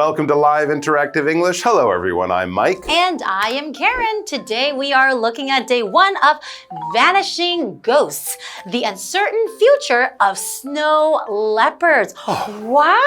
welcome to Live Interactive English. Hello everyone, I'm Mike. And I am Karen. Today we are looking at day 1 of Vanishing Ghosts, the uncertain future of snow leopards. Wow,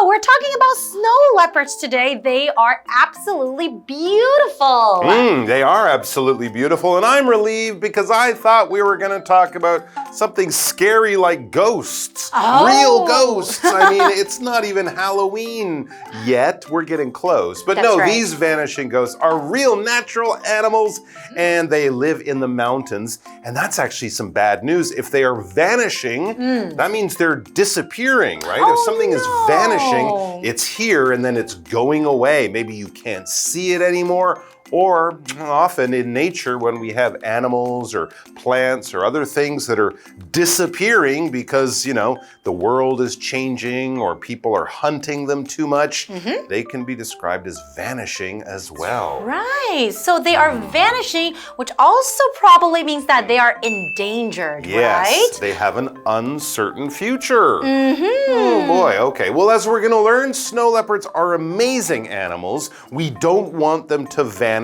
we're talking about snow leopards today. They are absolutely beautiful. They are absolutely beautiful, and I'm relieved because I thought we were going to talk about something scary like ghosts. Real ghosts. I mean, it's not even Halloween yet. We're getting close. But no, these vanishing ghosts are real natural animals, and they live in the mountains. And that's actually some bad news. If they are vanishing, that means they're disappearing, right? If something is vanishing, it's here and then it's going away. Maybe you can't see it anymore. Or often in nature, when we have animals or plants or other things that are disappearing because, you know, the world is changing or people are hunting them too much, they can be described as vanishing as well. Right, so they are vanishing, which also probably means that they are endangered, right? They have an uncertain future. Oh boy, okay. Well, as we're going to learn, snow leopards are amazing animals. We don't want them to vanish,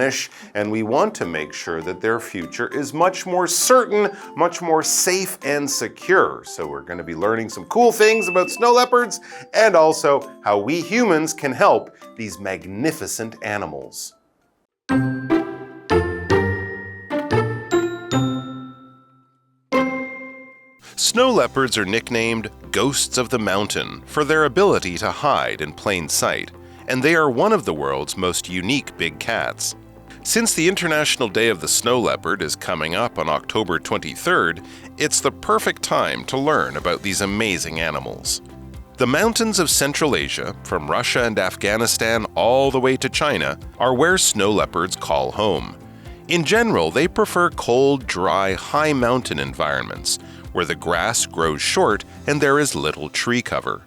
and we want to make sure that their future is much more certain, much more safe and secure. So we're going to be learning some cool things about snow leopards and also how we humans can help these magnificent animals. Snow leopards are nicknamed ghosts of the mountain for their ability to hide in plain sight, and they are one of the world's most unique big cats. Since the International Day of the Snow Leopard is coming up on October 23rd, it's the perfect time to learn about these amazing animals. The mountains of Central Asia, from Russia and Afghanistan all the way to China, are where snow leopards call home. In general, they prefer cold, dry, high mountain environments, where the grass grows short and there is little tree cover.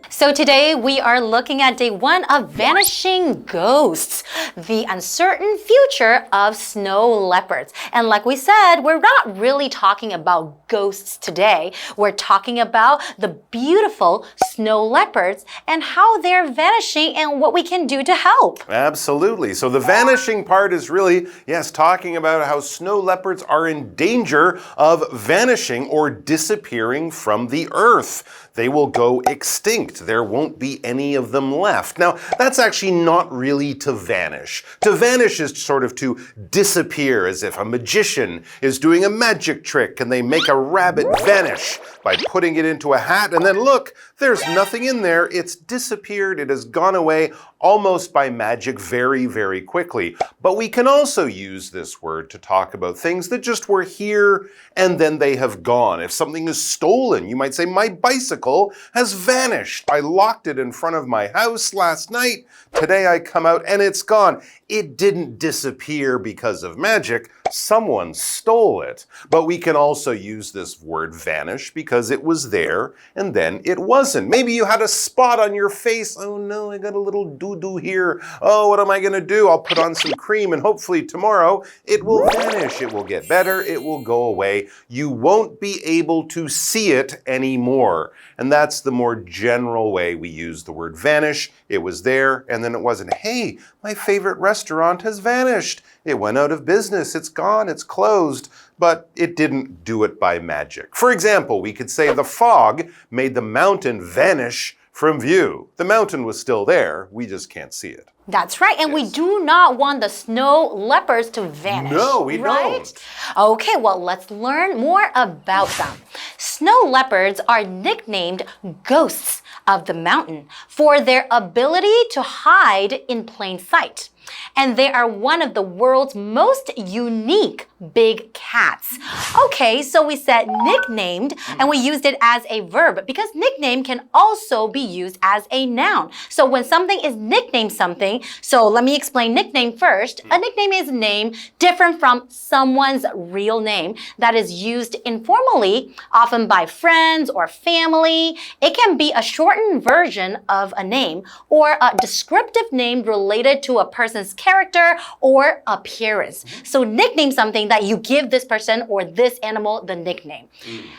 So today we are looking at day 1 of Vanishing Ghosts, the uncertain future of snow leopards. And like we said, we're not really talking about ghosts today. We're talking about the beautiful snow leopards and how they're vanishing and what we can do to help. Absolutely. So the vanishing part is really, yes, talking about how snow leopards are in danger of vanishing or disappearing from the earth. They will go extinct. There won't be any of them left. Now, that's actually not really to vanish. To vanish is sort of to disappear, as if a magician is doing a magic trick and they make a rabbit vanish by putting it into a hat, and then look, there's nothing in there. It's disappeared. It has gone away almost by magic very, very quickly. But we can also use this word to talk about things that just were here and then they have gone. If something is stolen, you might say, my bicycle has vanished. I locked it in front of my house last night. Today I come out and it's gone. It didn't disappear because of magic. Someone stole it. But we can also use this word vanish because it was there and then it wasn't. Maybe you had a spot on your face. Oh no, I got a little doo-doo here. Oh, what am I going to do? I'll put on some cream and hopefully tomorrow it will vanish. It will get better. It will go away. You won't be able to see it anymore. And that's the more general way we use the word vanish. It was there and then it wasn't. Hey, my favorite restaurant has vanished. It went out of business. It's gone. It's closed. But it didn't do it by magic. For example, we could say the fog made the mountain vanish from view. The mountain was still there. We just can't see it. That's right, and we do not want the snow leopards to vanish. No, we don't. Okay, well, let's learn more about them. Snow leopards are nicknamed ghosts of the mountain for their ability to hide in plain sight. And they are one of the world's most unique big cats. Okay, so we said nicknamed and we used it as a verb because nickname can also be used as a noun. So when something is nicknamed something, explain. So let me explain nickname first. A nickname is a name different from someone's real name that is used informally, often by friends or family. It can be a shortened version of a name or a descriptive name related to a person's character or appearance. So nickname something that you give this person or this animal the nickname.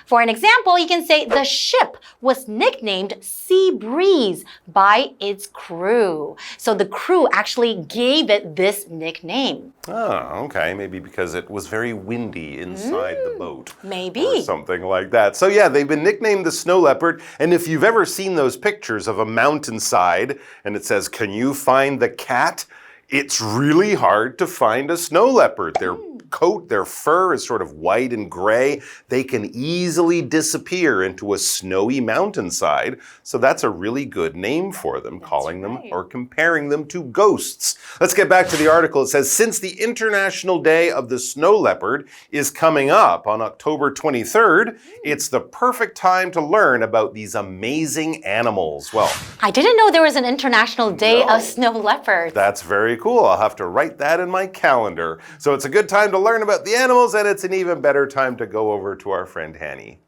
For an example, you can say the ship was nicknamed Sea Breeze by its crew. So the crew actually gave it this nickname. Oh, okay. Maybe because it was very windy inside the boat. Maybe. Or something like that. So yeah, they've been nicknamed the snow leopard. And if you've ever seen those pictures of a mountainside and it says, "Can you find the cat?" It's really hard to find a snow leopard. Their coat, their fur is sort of white and gray. They can easily disappear into a snowy mountainside. So that's a really good name for them, calling them or comparing them to ghosts. Let's get back to the article. It says, since the International Day of the Snow Leopard is coming up on October 23rd, it's the perfect time to learn about these amazing animals. Well, I didn't know there was an International Day of Snow Leopards. That's very cool. I'll have to write that in my calendar. So it's a good time to learn about the animals, and it's an even better time to go over to our friend Hanny.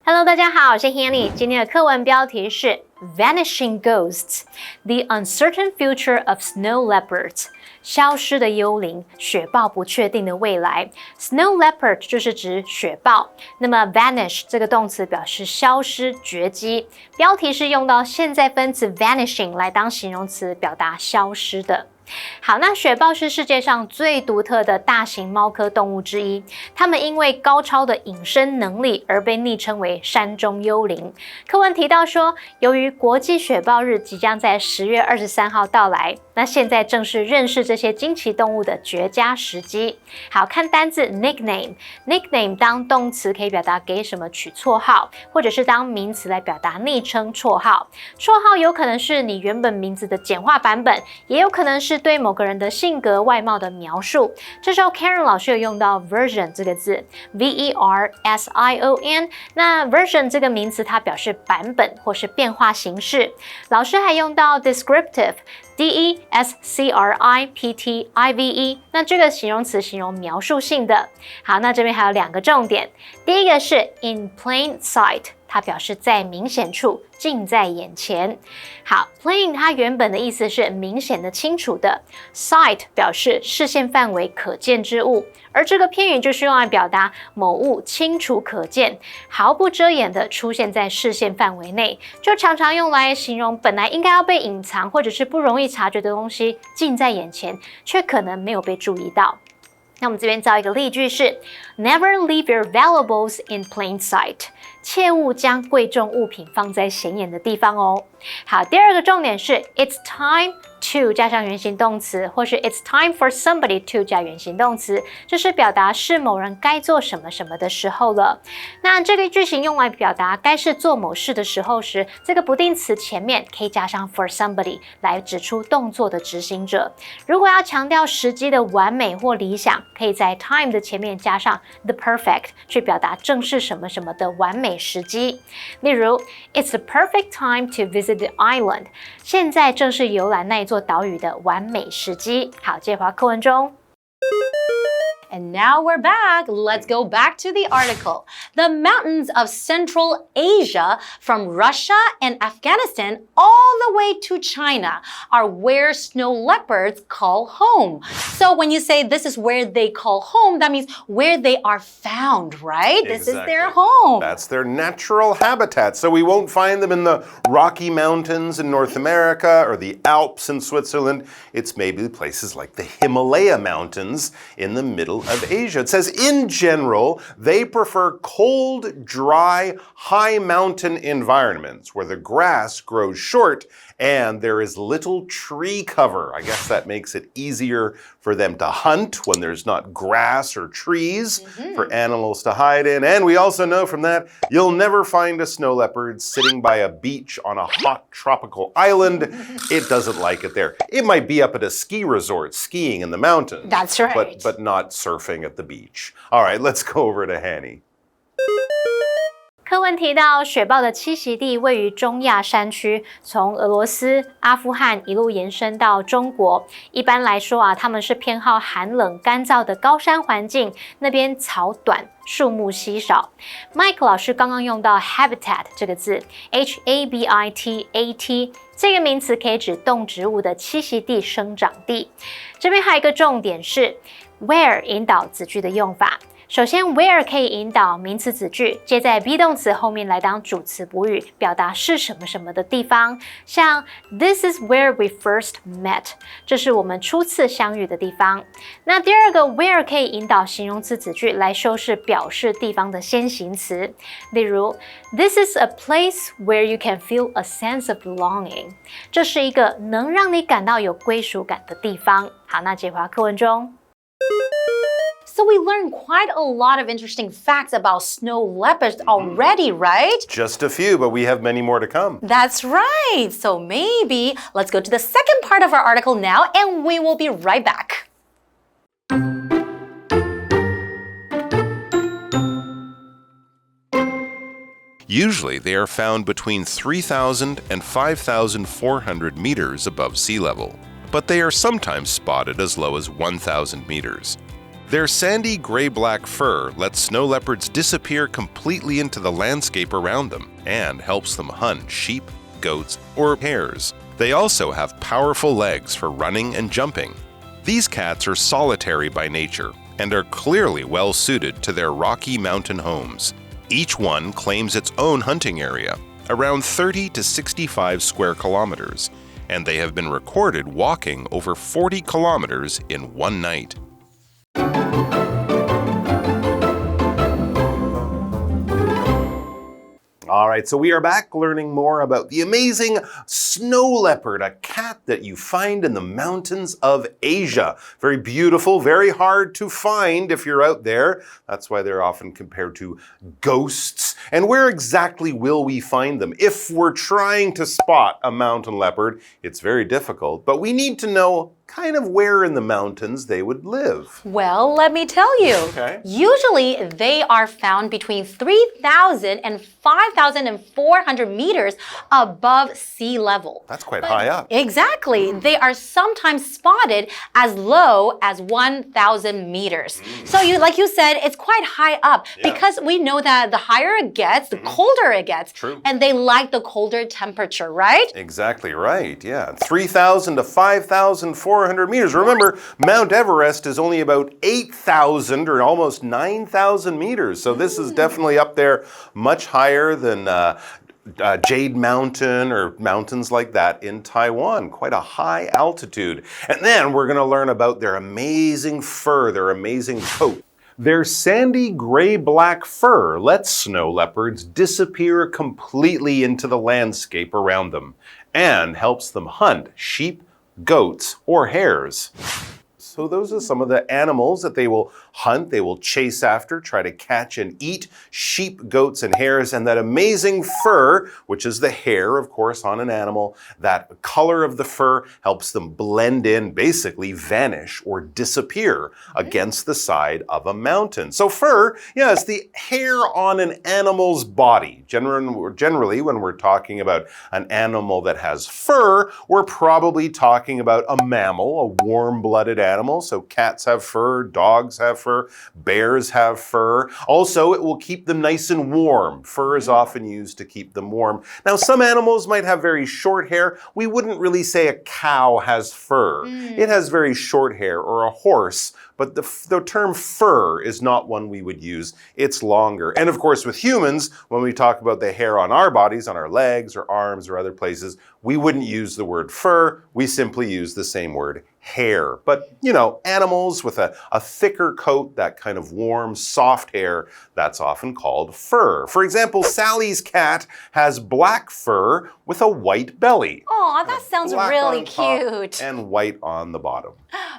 Hello， 大家好，我是 Hanny。今天的课文标题是 Vanishing Ghosts: The Uncertain Future of Snow Leopards。消失的幽灵，雪豹不确定的未来。Snow leopard 就是指雪豹。那么 vanish 这个动词表示消失、绝迹。标题是用到现在分词 vanishing 来当形容词，表达消失的。好，那雪豹是世界上最独特的大型猫科动物之一，它们因为高超的隐身能力而被昵称为山中幽灵。课文提到说，由于国际雪豹日即将在10月23号到来，那现在正是认识这些惊奇动物的绝佳时机。好，看单字 nickname 当动词可以表达给什么取绰号，或者是当名词来表达昵称、绰号。绰号有可能是你原本名字的简化版本，也有可能是对某个人的性格外貌的描述。这时候 Karen 老师有用到 version 这个字 version。那 version 这个名词它表示版本或是变化形式。老师还用到 descriptive descriptive， 那这个形容词形容描述性的。好，那这边还有2个重点，第一个是 in plain sight， 它表示在明显处，近在眼前。好 plain 它原本的意思是明显的、清楚的， sight 表示视线范围可见之物，而这个片语就是用来表达某物清楚可见，毫不遮掩的出现在视线范围内，就常常用来形容本来应该要被隐藏或者是不容易察觉的东西近在眼前，却可能没有被注意到。那我们这边造一个例句是 Never leave your valuables in plain sight， 切勿将贵重物品放在显眼的地方哦。好，第2个重点是 It's time to 加上原形动词，或是 It's time for somebody to 加原形动词，这是表达是某人该做什么什么的时候了。那这个句型用来表达该是做某事的时候时，这个不定词前面可以加上 for somebody 来指出动作的执行者。如果要强调时机的完美或理想，可以在 time 的前面加上 the perfect 去表达正是什么什么的完美时机。例如 It's the perfect time to visit the island， 现在正是游览那一座岛屿的完美时机。好，接回课文中。And now we're back. Let's go back to the article. The mountains of Central Asia, from Russia and Afghanistan all the way to China, are where snow leopards call home. So when you say this is where they call home, that means where they are found, right? Exactly. This is their home. That's their natural habitat. So we won't find them in the Rocky Mountains in North America or the Alps in Switzerland. It's maybe places like the Himalaya Mountains in the middle of Asia. It says, in general, they prefer cold, dry, high mountain environments where the grass grows short and there is little tree cover. I guess that makes it easier for them to hunt when there's not grass or trees for animals to hide in. And we also know from that, you'll never find a snow leopard sitting by a beach on a hot tropical island. It doesn't like it there. It might be up at a ski resort skiing in the mountains. That's right. But not surfing at the beach. All right, let's go over to Hanny. 课文提到，雪豹的栖息地位于中亚山区，从俄罗斯、阿富汗一路延伸到中国。一般来说啊，它们是偏好寒冷、干燥的高山环境，那边草短，树木稀少。Mike 老师刚刚用到 habitat 这个字 ，habitat，这个名词可以指动植物的栖息地、生长地。这边还有一个重点是 where 引导子句的用法。首先 where 可以引导名词子句，接在 be 动词后面来当主词补语，表达是什么什么的地方。像 This is where we first met， 这是我们初次相遇的地方。那第二个 where 可以引导形容词子句来修饰表示地方的先行词。例如 This is a place where you can feel a sense of belonging， 这是一个能让你感到有归属感的地方。好，那解华课文中。So we learned quite a lot of interesting facts about snow leopards already, right? Just a few, but we have many more to come. That's right. So maybe let's go to the second part of our article now, and we will be right back. Usually they are found between 3,000 and 5,400 meters above sea level, but they are sometimes spotted as low as 1,000 meters. Their sandy gray-black fur lets snow leopards disappear completely into the landscape around them and helps them hunt sheep, goats, or hares. They also have powerful legs for running and jumping. These cats are solitary by nature and are clearly well suited to their rocky mountain homes. Each one claims its own hunting area, around 30 to 65 square kilometers, and they have been recorded walking over 40 kilometers in one night. All right, so we are back learning more about the amazing snow leopard, a cat that you find in the mountains of Asia. Very beautiful, very hard to find if you're out there. That's why they're often compared to ghosts. And where exactly will we find them? If we're trying to spot a mountain leopard, it's very difficult, but we need to know kind of where in the mountains they would live. Well, let me tell you. Okay. Usually they are found between 3,000 and 5,400 meters above sea level. That's quite high up. Exactly. They are sometimes spotted as low as 1,000 meters. So like you said, it's quite high up because we know that the higher it gets, the colder it gets. True. And they like the colder temperature, right? Exactly right, yeah. 3,000 to 5,400 meters. Remember, Mount Everest is only about 8,000 or almost 9,000 meters. So this is definitely up there, much higher than Jade Mountain or mountains like that in Taiwan. Quite a high altitude. And then we're going to learn about their amazing fur, their amazing coat. Their sandy gray-black fur lets snow leopards disappear completely into the landscape around them and helps them hunt sheep, goats, or hares. So those are some of the animals that they will hunt, they will chase after, try to catch and eat: sheep, goats, and hares. And that amazing fur, which is the hair, of course, on an animal, that color of the fur helps them blend in, basically vanish or disappear against the side of a mountain. So fur, yeah, is the hair on an animal's body. Generally, when we're talking about an animal that has fur, we're probably talking about a mammal, a warm-blooded animal. So cats have fur, dogs have fur, bears have fur. Also, it will keep them nice and warm. Fur is often used to keep them warm. Now, some animals might have very short hair. We wouldn't really say a cow has fur. It has very short hair, or a horse. But the term fur is not one we would use. It's longer. And of course, with humans, when we talk about the hair on our bodies, on our legs or arms or other places, we wouldn't use the word fur. We simply use the same word, hair. But, you know, animals with a thicker coat, that kind of warm, soft hair, that's often called fur. For example, Sally's cat has black fur with a white belly. Oh, that sounds really cute. And white on the bottom.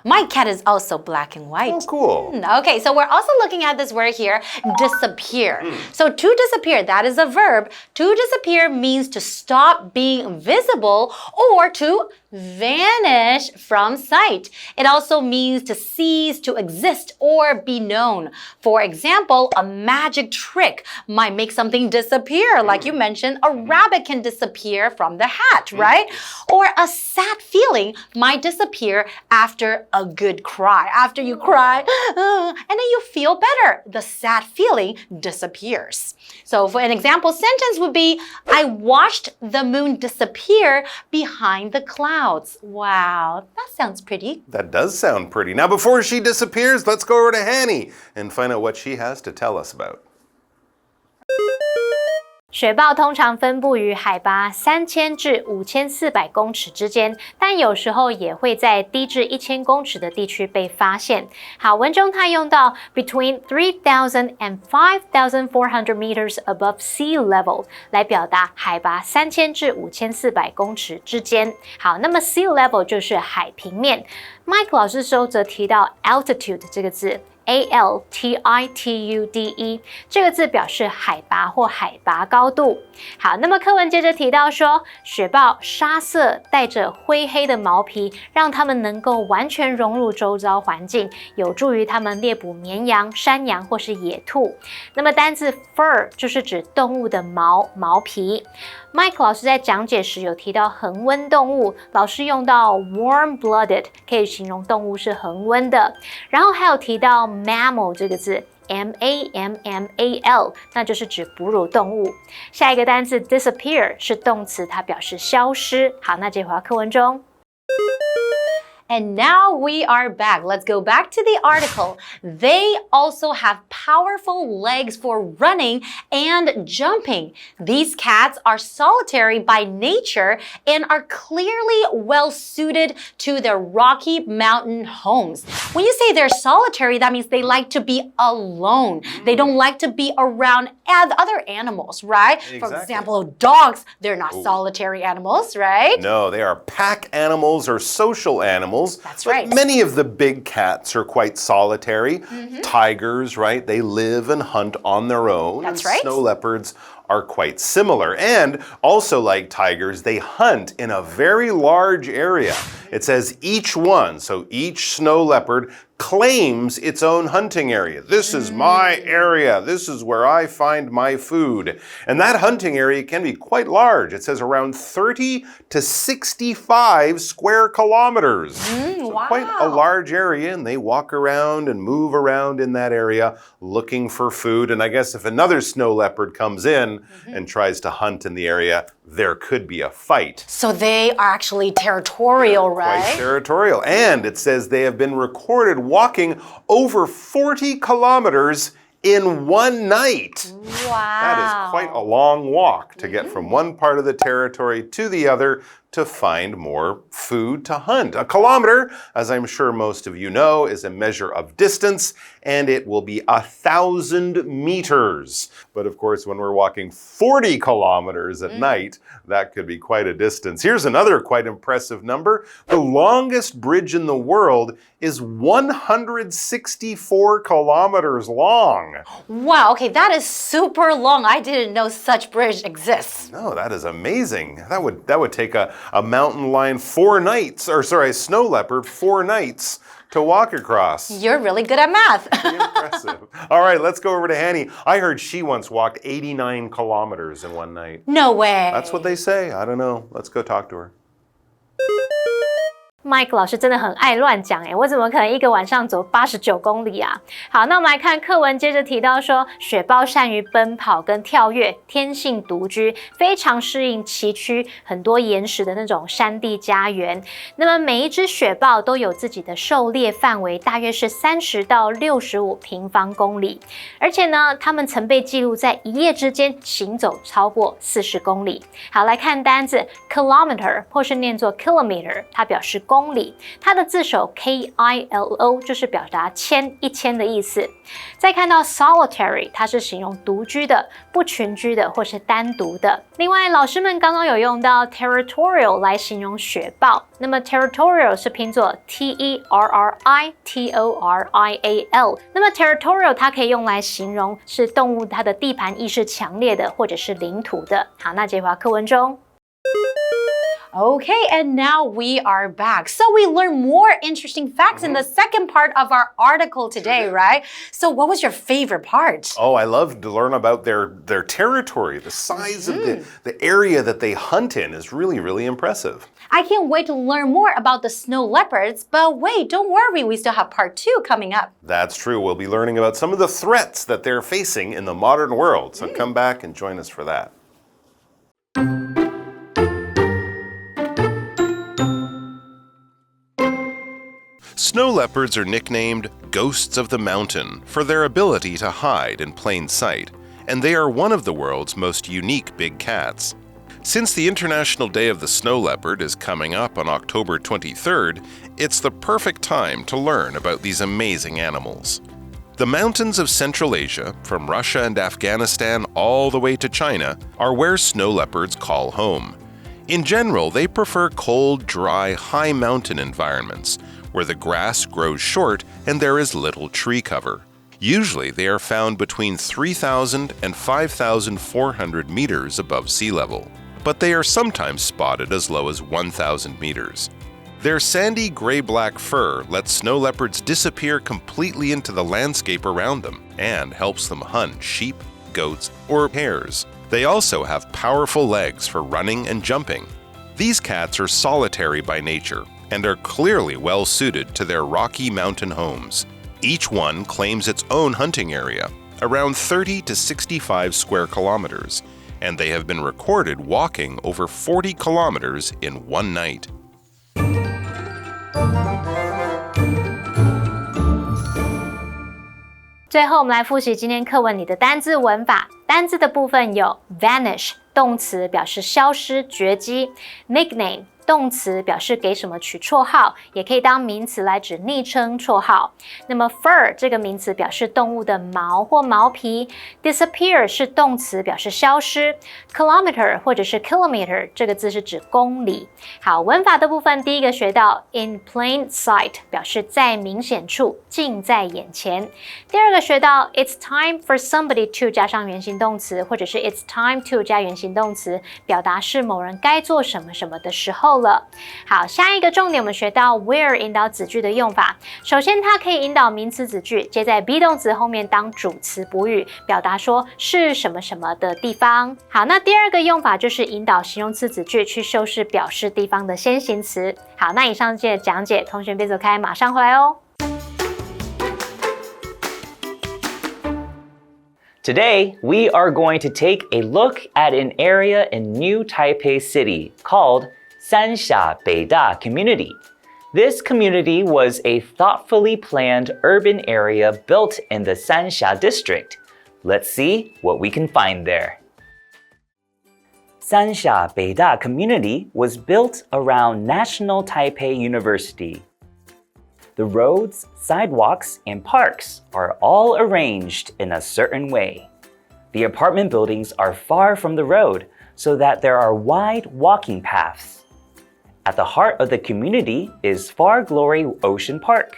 My cat is also black and white. Oh, cool. Okay, so we're also looking at this word here, disappear. So to disappear, that is a verb. To disappear means to stop being visible or to vanish from sight. It also means to cease to exist or be known. For example, a magic trick might make something disappear. Like you mentioned, a rabbit can disappear from the hat, right? Or a sad feeling might disappear after a good cry. After you cry, and then you feel better. The sad feeling disappears. So for an example sentence would be, I watched the moon disappear behind the clouds. Wow, that sounds pretty. That does sound pretty. Now, before she disappears, let's go over to Hanny and find out what she has to tell us about. 雪豹通常分布于海拔3000至5400公尺之间，但有时候也会在低至1000公尺的地区被发现。好，文中它用到 between 3,000 and 5,400 meters above sea level 来表达海拔3000至5400公尺之间。好，那么 sea level 就是海平面。Mike 老师说则提到 altitude 这个字。altitude 这个字表示海拔或海拔高度。好，那么课文接着提到说，雪豹沙色带着灰黑的毛皮，让它们能够完全融入周遭环境，有助于它们猎捕绵羊、山羊或是野兔。那么单字 fur 就是指动物的毛皮。Mike 老师在讲解时有提到恒温动物，老师用到 warm-blooded 可以形容动物是恒温的，然后还有提到 mammal 这个字 mammal 那就是指哺乳动物。下一个单字 disappear 是动词，它表示消失。好，那这回到课文中。And now we are back. Let's go back to the article. They also have powerful legs for running and jumping. These cats are solitary by nature and are clearly well suited to their rocky mountain homes. When you say they're solitary, that means they like to be alone. They don't like to be around other animals, right? Exactly. For example, dogs, they're not solitary animals, right? No, they are pack animals or social animals. That's right. But many of the big cats are quite solitary. Tigers, right? They live and hunt on their own. That's right. Snow leopards are quite similar. And also like tigers, they hunt in a very large area. It says each one, so each snow leopard claims its own hunting area. This is my area. This is where I find my food. And that hunting area can be quite large. It says around 30 to 65 square kilometers. So wow. quite a large area, and they walk around and move around in that area looking for food. And I guess if another snow leopard comes in and tries to hunt in the area, there could be a fight. So they are actually territorial, right? Quite territorial. And it says they have been recorded walking over 40 kilometers in one night. Wow. That is quite a long walk to get from one part of the territory to the other to find more food to hunt. A kilometer, as I'm sure most of you know, is a measure of distance, and it will be 1,000 meters. But of course, when we're walking 40 kilometers at night, that could be quite a distance. Here's another quite impressive number. The longest bridge in the world is 164 kilometers long. Wow, okay, that is super long. I didn't know such bridge exists. No, that is amazing. That would take a mountain lion 4 nights, or sorry, a snow leopard 4 nights to walk across. You're really good at math. Pretty impressive. All right, let's go over to Hanny. I heard she once walked 89 kilometers in one night. No way. That's what they say. I don't know. Let's go talk to her. Mike 老师真的很爱乱讲诶，我怎么可能一个晚上走89公里啊？好，那我们来看课文，接着提到说，雪豹善于奔跑跟跳跃，天性独居，非常适应崎岖、很多岩石的那种山地家园。那么每一只雪豹都有自己的狩猎范围，大约是30到65平方公里。而且呢，它们曾被记录在一夜之间行走超过40公里。好，来看单字 kilometer 或是念作 kilometer， 它表示公里，它的字首 KILO 就是表达千、1000的意思。再看到 solitary， 它是形容独居的、不群居的或是单独的。另外，老师们刚刚有用到 territorial 来形容雪豹，那么 territorial 是拼作 TERRITORIAL。那么 territorial 它可以用来形容是动物它的地盘意识强烈的，或者是领土的。好，那这回课文中。Okay, and now we are back. So we learned more interesting facts in the second part of our article today, right? So what was your favorite part? Oh, I love to learn about their territory. The size of the area that they hunt in is really, really impressive. I can't wait to learn more about the snow leopards, but wait, don't worry, we still have part 2 coming up. That's true. We'll be learning about some of the threats that they're facing in the modern world. So come back and join us for that. Snow leopards are nicknamed ghosts of the mountain for their ability to hide in plain sight, and they are one of the world's most unique big cats. Since the International Day of the Snow Leopard is coming up on October 23rd, it's the perfect time to learn about these amazing animals. The mountains of Central Asia, from Russia and Afghanistan all the way to China, are where snow leopards call home. In general, they prefer cold, dry, high mountain environments, where the grass grows short and there is little tree cover. Usually, they are found between 3,000 and 5,400 meters above sea level, but they are sometimes spotted as low as 1,000 meters. Their sandy gray-black fur lets snow leopards disappear completely into the landscape around them and helps them hunt sheep, goats, or hares. They also have powerful legs for running and jumping. These cats are solitary by nature and are clearly well suited to their rocky mountain homes. Each one claims its own hunting area, around 30 to 65 square kilometers, and they have been recorded walking over 40 kilometers in one night. 最后，我们来复习今天课文里的单字文法。单字的部分有 vanish 动词表示消失、绝迹 ；nickname 动词表示给什么取绰号，也可以当名词来指昵称、绰号。那么 fur 这个名词表示动物的毛或毛皮 ，disappear 是动词表示消失 ，kilometer 或者是 kilometer 这个字是指公里。好，文法的部分，第一个学到 in plain sight 表示在明显处、近在眼前。第二个学到 it's time for somebody to 加上原形动词，或者是 it's time to 加原形动词，表达是某人该做什么什么的时候了。好，下一个重点我们学到 where 引导子句的用法。首先，它可以引导名词子句，接在 be 动词后面当主词补语，表达说是什么什么的地方。好，那第二个用法就是引导形容词子句去修饰表示地方的先行词。好，那以上这些讲解，同学别走开，马上回来哦。Today, we are going to take a look at an area in New Taipei City called Sanxia Beida Community. This community was a thoughtfully planned urban area built in the Sanxia district. Let's see what we can find there. Sanxia Beida Community was built around National Taipei University. The roads, sidewalks, and parks are all arranged in a certain way. The apartment buildings are far from the road so that there are wide walking paths. At the heart of the community is Far Glory Ocean Park.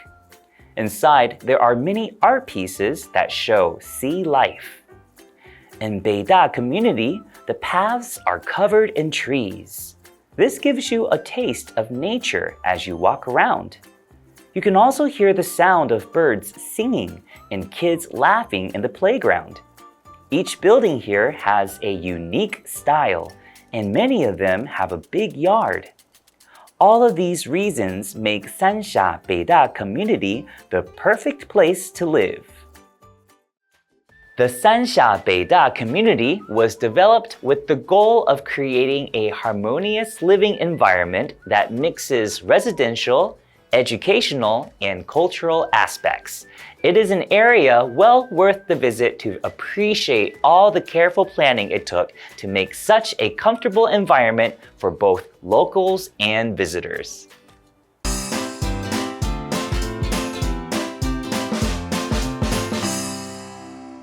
Inside, there are many art pieces that show sea life. In Beida Community, the paths are covered in trees. This gives you a taste of nature as you walk around. You can also hear the sound of birds singing and kids laughing in the playground. Each building here has a unique style, and many of them have a big yard. All of these reasons make Sanxia Beida Community the perfect place to live. The Sanxia Beida Community was developed with the goal of creating a harmonious living environment that mixes residential, educational, and cultural aspects. It is an area well worth the visit to appreciate all the careful planning it took to make such a comfortable environment for both locals and visitors.